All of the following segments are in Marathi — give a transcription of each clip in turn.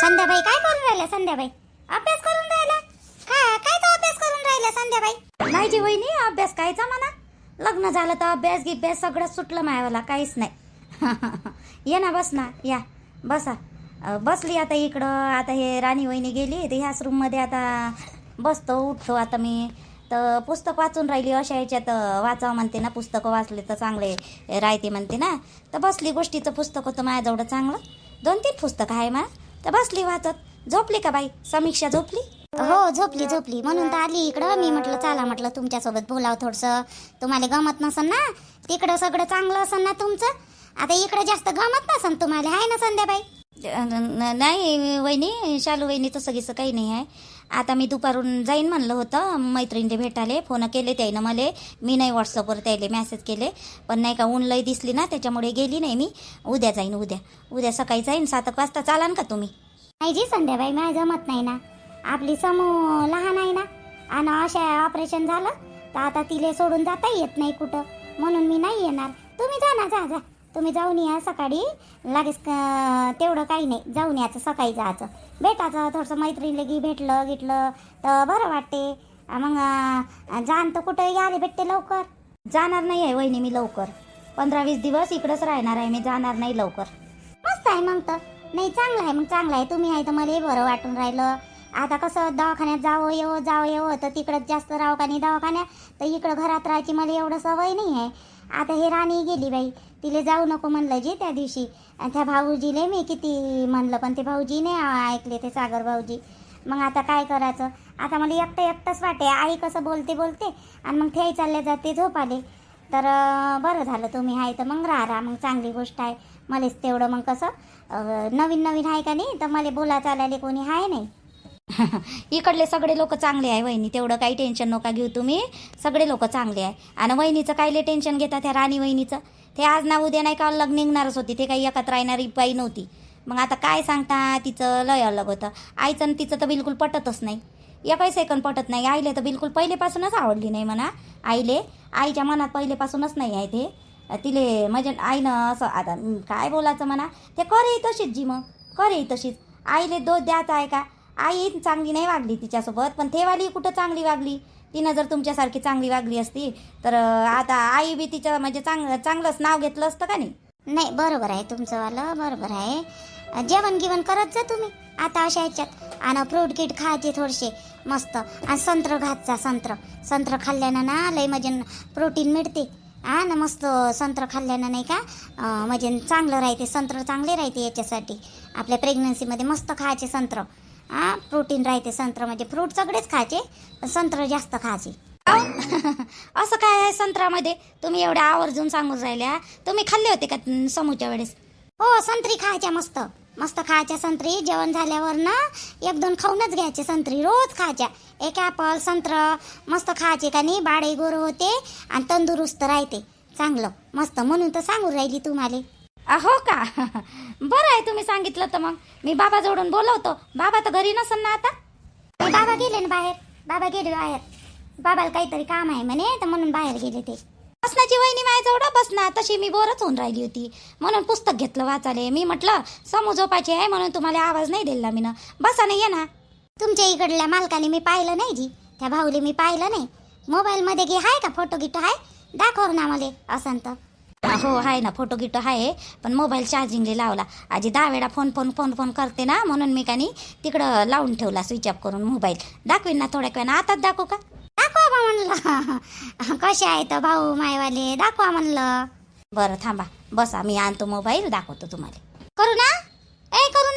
संध्याबाई काय करून राहिल्या? संध्याबाई अभ्यास करून राहिला? कायचा अभ्यास करून राहिला संध्याबाई? नाही जी वहिनी, अभ्यास कायचा म्हणा. लग्न झालं तर अभ्यास गिभ्यास सगळं सुटलं मायावाला, काहीच नाही. ये ना, बस ना, या बसा. बसली आता इकडं. आता हे राणी वहिनी गेली तर ह्याच रूममध्ये आता बसतो उठतो. आता मी तर पुस्तक वाचून राहिली. अशा ह्याच्यात वाचावं म्हणते ना, पुस्तकं वाचले तर चांगले राहते म्हणते ना. तर बसली, गोष्टीचं पुस्तक होतं माझ्याजवळ चांगलं, 2-3 पुस्तकं आहे मा. तर बसली वाचत. झोपली का बाई समीक्षा? झोपली? हो, झोपली. म्हणून तर आली इकडं. मी म्हटलं चला, म्हटलं तुमच्यासोबत बोलावं थोडंसं. तुम्हाला गमत नसन ना, तिकडं सगळं चांगलं असन ना तुमचं. आता इकडं जास्त गमत नसन तुम्हाला, आहे ना संध्याबाई? नाही वहिनी, शालू वहिनी तसं गिसं काही नाही आहे. आता मी दुपारून जाईन म्हणलं होतं मैत्रिणीला भेटाले. फोन केले त्यानं मला. मी नाही व्हॉट्सअपवर त्याले मेसेज केले, पण नाही का ऊन लई दिसली ना त्याच्यामुळे गेली नाही मी. उद्या जाईन. उद्या सकाळी जाईन 7 वाजता. चालान का तुम्ही? नाही जी संध्याबाई, माझं जमत नाही ना. आपली समूह लहान आहे ना, आणि अशा ऑपरेशन झालं तर आता तिले सोडून जाता येत नाही कुठं, म्हणून मी नाही येणार. तुम्ही जा ना, जा. तुम्ही जाऊन या सकाळी लगेच. तेवढं काही नाही, जाऊन यायचं सकाळी, जायचं भेटायचं थोडंसं. मैत्रिणीला भेटलं तर बरं वाटते. मग जाण तर कुठं यायला भेटते लवकर. जाणार नाही आहे वहिनी मी लवकर. 15-20 दिवस इकडंच राहणार आहे मी, जाणार नाही लवकर. मस्त आहे मग तर. नाही, चांगलं आहे. तुम्ही आहे तर मला बरं वाटून राहिलं. आता कसं दवाखान्यात जावं येवं तर तिकडं जास्त राहू का नाही दवाखान्यात, तर इकडं घरात राहायची मला एवढं सवय नाही आहे. आता हे राणी गेली बाई, तिले जाऊ नको म्हणलं जी त्या दिवशी. आणि त्या भाऊजीले मी किती म्हणलं, पण ते भाऊजी नाही ऐकले, ते सागर भाऊजी. मग आता काय करायचं? आता मला एकटंच वाटे. आई कसं बोलते आणि मग ते चालले जाते झोप आले. तर बरं झालं तुम्ही आहे तर मग राहा. मग चांगली गोष्ट आहे. मलाच तेवढं मग कसं नवीन आहे का नाही, तर मला बोला चालायला कोणी आहे नाही. इकडले सगळे लोक चांगले आहे वहिनी, तेवढं काही टेन्शन नका घेऊ तुम्ही. सगळे लोक चांगले आहे. आणि वहिनीचं कायले टेन्शन घेतात त्या राणी वहिनीचं? ते आज ना उद्या नाही का लग्न निघणारच होती, ते काही एकत्र राहणारी बाई नव्हती. मग आता काय सांगता, तिचं लय अलग होतं. आईचं आणि तिचं तर बिलकुल पटतच नाही, एकही सेकंड पटत नाही. आईले तर बिलकुल पहिलेपासूनच आवडली नाही म्हणा. आईच्या मनात पहिलेपासूनच नाही आहे ते. तिले म्हणजे आईनं असं, आता काय बोलायचं म्हणा, ते करे तशीच जी, मग करे तशीच. आईले दोष द्यायचा आहे का? आई चांगली नाही वागली तिच्यासोबत, पण तेवाली कुठं चांगली वागली. तिनं जर तुमच्यासारखी चांगली वागली असती तर आता आई बी तिचं म्हणजे चांगलंच नाव घेतलं असतं का नाही? नाही, बरोबर आहे तुमचंवालं, बरोबर आहे. जेवण करत जा तुम्ही आता अशा ह्याच्यात. आणि फ्रूट कीट खायचे थोडेसे मस्त. आणि संत्र घातचा. संत्र खाल्ल्यानं ना लय म्हणजे प्रोटीन मिळते. ना मस्त संत्र खाल्ल्यानं नाही का म्हणजे चांगलं राहते. संत्र चांगले राहते याच्यासाठी. आपल्या प्रेग्नन्सीमध्ये मस्त खायचे संत्र. प्रोटीन राहते. संत्र म्हणजे फ्रूट सगळेच खायचे, पण संत्र जास्त खायचे. असं काय आहे संत्रामध्ये? तुम्ही एवढ्या आवर्जून सांगून राहिल्या. तुम्ही खाल्ले होते का समूहच्या वेळेस? हो, संत्री खायच्या मस्त खायच्या. संत्री जेवण झाल्यावर ना 1-2 खाऊनच घ्यायचे. संत्री रोज खायच्या. 1 ॲपल संत्र मस्त खायचे का नाही. बाळे गोर होते आणि तंदुरुस्त राहते चांगलं मस्त. म्हणून तर सांगून राहिली तुम्हाला. हो का? बरं आहे तुम्ही सांगितलं तर मग मी बाबा जोडून बोलवतो. बाबा तर घरी नसन ना आता? बाबा गेले ना बाहेर. बाबाला काहीतरी काम आहे म्हणे, तर म्हणून बाहेर गेले ते. बसण्याची वहिनी माझ्याजवळ बसना. तशी मी बोरच होऊन राहिली होती, म्हणून पुस्तक घेतलं वाचाले. मी म्हटलं समूह झोपायची आहे म्हणून तुम्हाला आवाज नाही दिला मी ना. बसा नाही, ये ना. तुमच्या इकडल्या मालकाने मी पाहिलं नाही जी, त्या भाऊले मी पाहिलं नाही. मोबाईलमध्ये घे आहे का फोटो गिटो आहे? दाखव ना मला असं तर. हो आहे ना, फोटो गिटो आहे, पण मोबाईल चार्जिंगला लावला. आजी 10 वेळा फोन करते ना, म्हणून मी कानी तिकडं लावून ठेवला स्विच ऑफ करून मोबाईल. दाखवीन ना थोड्या वेळानं. आताच दाखवू का? दाखवा बा म्हणलं. कसे आहे तर भाऊ मायवाले, दाखवा म्हणलं. बरं थांबा, बसा, मी आणतो मोबाईल, दाखवतो तुम्हाला. करू ना? करू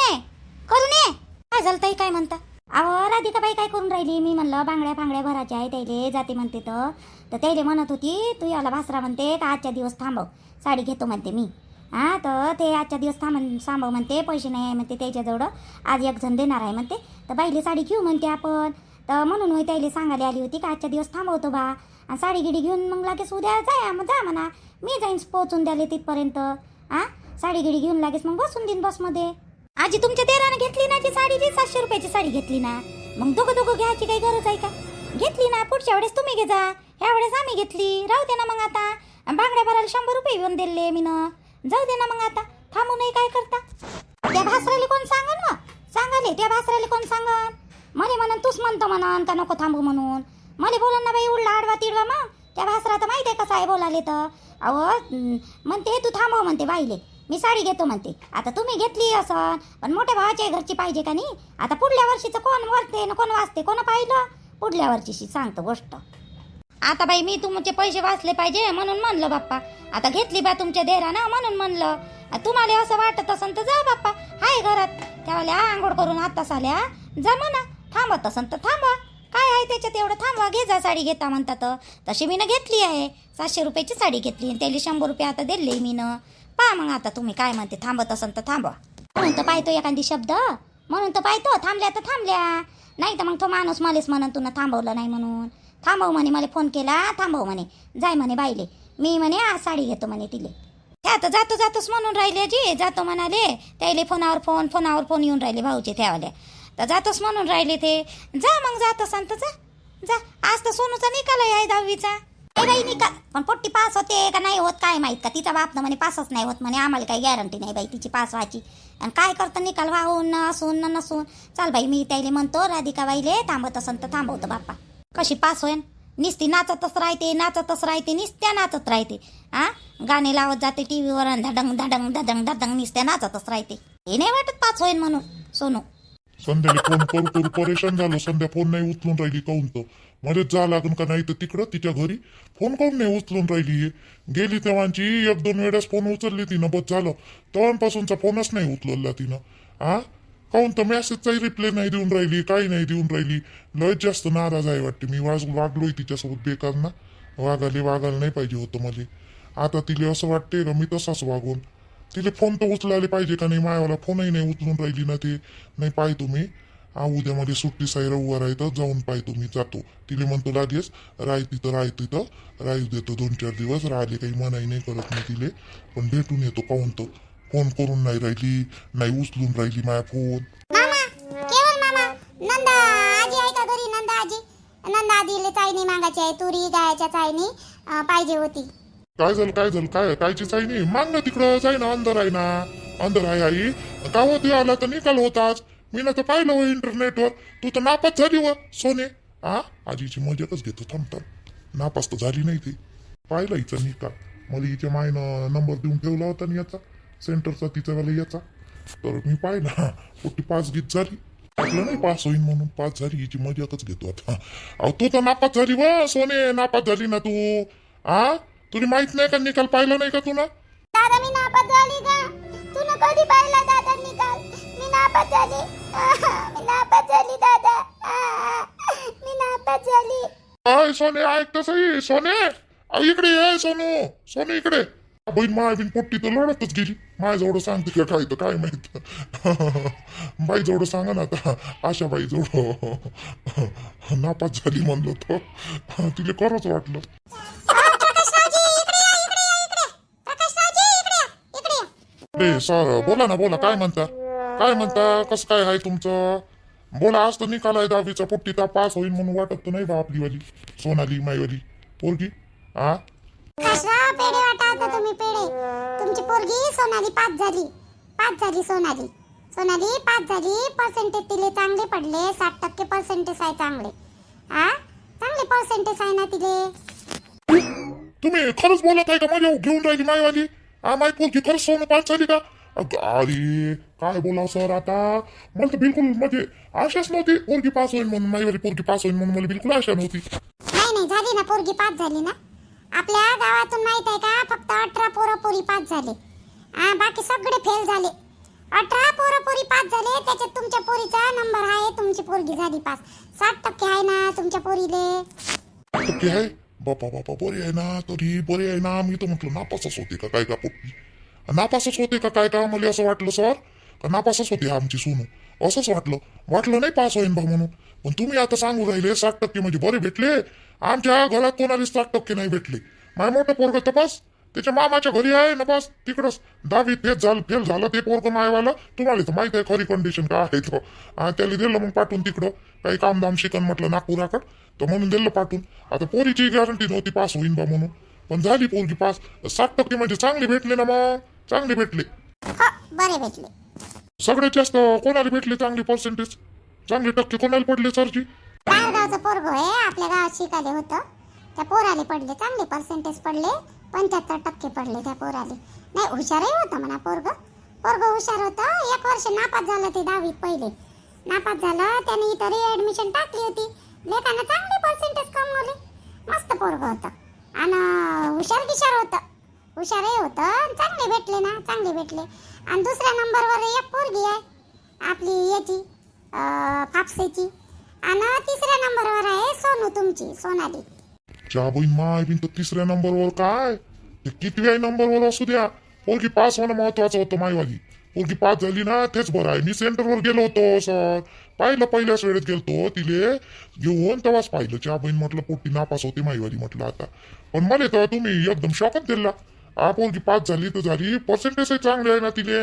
नये. काय झालं ताई, काय म्हणता? अहो राधिकाबाई काय करून राहिली? मी म्हणलं बांगड्या भरायच्या आहे त्याले, जाते म्हणते. तर त्याले म्हणत होती तू याला भासरा म्हणते का आजच्या दिवस थांबव, साडी घेतो म्हणते मी. तर ते आजच्या दिवस थांबव म्हणते, पैसे नाही आहे म्हणते त्याच्याजवळ, आज 1 जण देणार आहे म्हणते. तर बाईले साडी घेऊ म्हणते आपण. तर म्हणून मी त्याला सांगायला आली होती का आजच्या दिवस थांबवतो बा, आणि साडी गिडी घेऊन मग लगेच उद्या जा म्हणा. मी जाईन पोहोचून द्याले तिथपर्यंत. साडी गिडी घेऊन लागेच मग बसून देईन बसमध्ये. आजी तुमच्या देरानं घेतली ना ती साडी, 700 रुपयाची साडी घेतली ना. मग दोघं घ्यायची काही गरज आहे का? घेतली ना, पुढच्या वेळेस तुम्ही घे जा, ह्या वेळेस आम्ही घेतली. राहू दे ना मग आता. बांगड्या भरायला 100 रुपये येऊन दिले मी ना. जाऊ दे ना मग आता, थांबू नाही काय करता. त्या भासराले कोण सांगा ना, सांगाले थांबायला कोण सांगन? मला म्हणून तूच म्हणतो म्हणून का नको थांबू म्हणून. मला बोलन ना बाई उडला आडवा तिडवा. मग त्या भासरा तर माहिती आहे कसं आहे बोलाले तर. अहो म्हणते तू थांबव म्हणते बाईले, मी साडी घेतो म्हणते. आता तुम्ही घेतली असं, पण मोठ्या भावाच्या घरची पाहिजे का नाही? आता पुढल्या वर्षीचं कोण वरते न कोण वाचते, कोण पाहिलं पुढल्या वर्षीशी सांगतो गोष्ट. आता बाई मी तुमचे पैसे वाचले पाहिजे म्हणून म्हणलं बाप्पा. आता घेतली बा तुमच्या देरा ना म्हणून म्हणलं. तुम्हाला असं वाटत असन तर जा बाप्पा, हाय घरात त्यावाल्या आंघोळ करून आत्ताच आल्या, जा म्हणा. थांबत असन तर थांबा, काय आहे त्याच्यात एवढं, थांबा. घे जा साडी घेता म्हणतात. तशी मीनं घेतली आहे 700 रुपयाची साडी घेतली, त्याला 100 रुपये आता दिले मीनं. पहा मग आता तुम्ही काय म्हणते, थांबत असन तर थांबा. म्हणून तर पाहतो एखादी शब्द, म्हणून तर पाहतो. थांबल्या तर थांबल्या, नाही तर मग तो माणूस मलाच म्हणून तुला थांबवलं नाही म्हणून. थांबव म्हणे, मला फोन केला थांबव म्हणे, जाय म्हणे बाईले. मी म्हणे आज साडी घेतो म्हणे तिले. त्या तर जातो जातोच म्हणून राहिले जी, जातो म्हणाले. त्याले फोनावर फोन येऊन राहिले भाऊचे त्यावाल्या, तर जातोच म्हणून राहिले ते. जा मग जात असन तर जा जा. आज तर सोनूचा निकाल आहे 10वीचा. बाई निकाल पण पोट्टी पास होते का नाही होत काय माहित. का तिचा बाप ना म्हणे पासच नाही होत म्हणे, आम्हाला काही गॅरंटी नाही बाई तिची पास व्हायची. आणि काय करतं निकाल वाहून असून नसून. चाल बाई मी त्याला म्हणतो राधिका बाईले, थांबत असन तर थांबवतो बाप्पा. कशी पास होईन, निस्ती नाचतच राहते निस्त्या नाचत राहते. गाणे लावत जाते टीव्हीवर, धडंग धडंग धडंग धडंग निस्त्या नाचतच राहते. हे नाही वाटत पास होईन म्हणून सोनू. संध्याला फोन करू परेशान झालो. संध्या फोन नाही उचलून राहिली, काहून तर मध्येच जा लागून का नाही तर तिकडं तिच्या घरी. फोन काहून नाही उचलून राहिली? गेली तेव्हाची 1-2 वेळेस फोन उचलली तिनं, बस झालं. तेव्हापासूनचा फोनच नाही उचलला तिनं. काहून तर मेसेजचाही रिप्लाय नाही देऊन राहिली, काही नाही देऊन राहिली. लयच जास्त नाराज आहे वाटते. मी वागलोय तिच्यासोबत बेकार ना. वागायला नाही पाहिजे होतं मला. आता तिला असं वाटते का मी तसाच वागून. तिला फोन तर उचलायला पाहिजे का नाही, मायावाला फोनही नाही उचलून राहिली ना ते. नाही पाहतो मी, उद्या मध्ये सुट्टी साई रविवार आहे तर जाऊन पाहतो मी, जातो. तिला म्हणतो लागेच राहती तर राहू देतो 2-4 दिवस. राहिले काही मनाई नाही करत मी तिले, पण भेटून येतो. काहून तर फोन करून नाही राहिली, नाही उचलून राहिली माझा फोन. मामा केवळ मामा, नंदा आजी आहे का घरी? नंदा आजीले चायनी मागायची आहे, तुरी गायच्या चायनी पाहिजे होती. काय झालं कायची चाई नाही माग ना, तिकडं जाय ना. अंदर आहे आई. का होते आला तर निकाल होताच. मी ना तर पाहिलं हो इंटरनेटवर. तू तर नापास झाली व सोने. आजीची मजाकच घेतो. थांब. नापास तर झाली नाही ती. पाहिलं हिचा निकाल. मला हिच्या मायनं नंबर देऊन ठेवला होता ना याचा, सेंटरचा तिचा वाला याचा. तर मी पाहिला कुठे पास गीत झाली. आपलं नाही पास होईन म्हणून पास झाली. हिची मजाकच घेतो आता. अहो तू तर नापास झाली व सोने, नापास झाली ना तू. तुला माहित नाही का निकाल? पाहिला नाही का तुला? दादा मी नापास झाली का? तू न कधी पाहिला दादा निकाल? मी नापास झाली दादा. मी नापास झाली. काय सोने, ऐक तर सही सोने. इकडे ये सोनू इकडे. बहीण मायाबीन पोट्टी तर लढतच गेली. माझ्याजवळ सांगते का काय तर काय माहित. बाई जवळ सांगा ना आता. आशा बाई जवळ नापास झाली म्हणलो तो. तिला खरंच वाटलं. सर बोला ना, बोला. काय म्हणता कसं काय आहे तुमचं? बोला. आज तर निकाल आहे 10वीचा. पोट्टी तर पास होईल म्हणून वाटत तर नाही बा आपली वाली सोनाली माईवाली पोरगी. कशा पेढे वाटा आता तुम्ही पेढे? तुमची पोरगी सोनाली पास झाली. सोनाली पास झाली. पर्सेंटेज तिले चांगले पडले. 60% पर्सेंटेज आहे चांगले. चांगले पर्सेंटेज आहे ना तिले. तुम्ही खरंच बोलत आहे का? माझ्या घेऊन राहिली माईवाली. माई पोरगी खरंच सोनं पास झाली का? अरे काय बोला सर आता. मला तर बिलकुल म्हणजे आशाच नव्हती पोरगी पास होईल म्हणून. माईवाली पोरगी पास होईल म्हणून मला बिलकुल आशा नव्हती. नाही झाली ना, पोरगी पास झाली ना. आपल्या गावातून माहित आहे का, फक्त 18 पोरी पास झाले. बाकी सगळे फेल झाले. 18 पोरी पास झाले. त्याच्यात तुमच्या पोरीचा नंबर आहे. तुमची पोरगी झाली पास. 60% आहे ना तुमच्या पोरीले. 60% आहे? बापा बरी आहे ना. तरी बरी आहे ना. मी तर म्हटलं नापासच होते का काय का पोट्टी. नापासच होते का काय का? मला असं वाटलं सर का नापासच होती आमची सोनू. असंच वाटलं नाही पास होईन बा म्हणून. पण तुम्ही आता सांगू राहिले 60% म्हणजे बरे भेटले. आमच्या घरात कोणाला 60% नाही भेटले. माझ्या मोठं पोरग तपास त्याच्या मामाच्या घरी आहे ना, बस तिकडंच 10वी फेल झालं ते पोरग मायवाला. तुम्हाला तर माहित आहे खरी कंडिशन काय आहे तो. त्याला दिलं मग पाठवून तिकडं. काही कामधाम शिकन म्हटलं नागपुराकडं, तर म्हणून दिलं पाठवून. आता पोरीची गॅरंटी नव्हती पास होईन बा म्हणून, पण झाली पोरगी पास. 60% म्हणजे चांगले भेटले ना. मग चांगले भेटले. बरे भेटले. सगळ्यात जास्त कोणाला भेटले चांगले पर्सेंटेज? चांगले टक्के कोणाला पडले सरजी? बाहेरगावचं पोरग आहे, आपल्या गावात शिकायला होतं. त्या पोराले पडले चांगले पर्सेंटेज पडले, 75% पडले त्या पोराले. नाही हुशारही होतं म्हणा पोरग हुशार होतं. 1 वर्ष नापास झालं ते 10वीत पहिले. नापास झालं त्याने इथं ॲडमिशन टाकली होती. लेखानं चांगले पर्सेंटेज कमवले. मस्त पोरग होतं आणि हुशार होतं. हुशारही होतं. चांगले भेटले ना, चांगले भेटले. आणि दुसऱ्या नंबरवर एक पोरगी आहे आपली याची कापसेची. आणि तिसऱ्या नंबरवर आहे सोनू, तुमची सोनाली. च्या बहीण माय बिन तर तिसऱ्या नंबरवर काय, ते कितव्या नंबरवर असू द्या, पोरगी पास होणं महत्वाचं होतं. मायवाली पोरगी पास झाली ना तेच बरं आहे. मी सेंटरवर गेलो होतो सर, पाहिलं पहिल्याच वेळेत गेलतो तिले घेऊन, तेव्हाच पाहिलं. च्या बहीण म्हटलं पोट्टी नापास होते मायवाली म्हटलं आता. पण मला तर तुम्ही एकदम शॉकच दिला. पोरगी पास झाली तर झाली, पर्सेंटेज चांगले आहे ना तिले.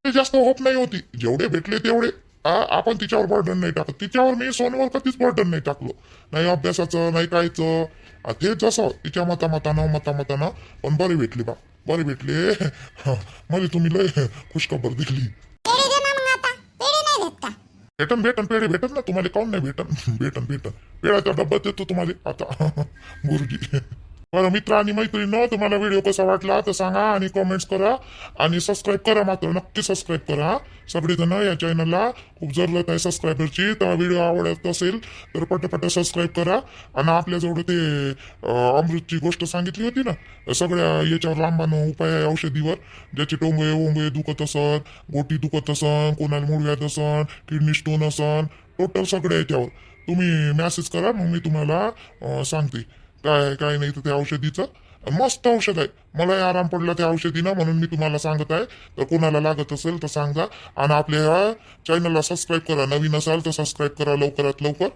ते जास्त होप नाही होती, जेवढे भेटले तेवढे. आपण तिच्यावर बर्डन नाही टाकत. तिच्यावर मी सोनवर कधीच बर्डन नाही टाकलो, नाही अभ्यासाचं नाही कायचं. ते जसं तिच्या मतामतानं पण बरे भेटले बा, बरे भेटले. मला तुम्ही लय खुशखबर दिली. पेढे दे ना मग आता. पेढे नाही देत का? भेटन पेढे भेटन ना तुम्हाला. काऊन नाही भेटन पेढ्याचा डब्बा देतो तुम्हाला आता. गुरुजी बरं मित्र आणि मैत्रिणींनो, तुम्हाला व्हिडिओ कसा वाटला तर सांगा आणि कमेंट्स करा आणि सबस्क्राईब करा. मात्र नक्की सबस्क्राईब करा सगळेजण. या चॅनलला खूप जरूरत आहे सबस्क्रायबरची. तर व्हिडिओ आवडत असेल तर पटापट सबस्क्राईब करा. आणि आपल्याजवळ ते अमृतची गोष्ट सांगितली होती ना, सगळ्या याच्यावर रामबाण उपाय आहे औषधीवर. ज्याचे टोंगे दुखत असन, गोटी दुखत असन, कोणाला मुळव्याध असन, किडनी स्टोन असन, टोटल सगळ्या याच्यावर तुम्ही मॅसेज करा. मग मी तुम्हाला सांगते काय नाही तर त्या औषधीचं. मस्त औषध आहे, मलाही आराम पडला त्या औषधीनं, म्हणून मी तुम्हाला सांगत आहे. तर कोणाला लागत असेल तर सांगा. आणि आपल्या चॅनलला सबस्क्राईब करा. नवीन असाल तर सबस्क्राईब करा लवकरात लवकर.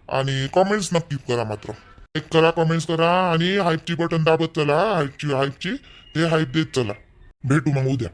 आणि कमेंट्स नक्की करा. मात्र लाईक करा, कमेंट्स करा आणि हाईपची बटन दाबत चला. हाईपची ते हाईप देत चला. भेटू मग उद्या.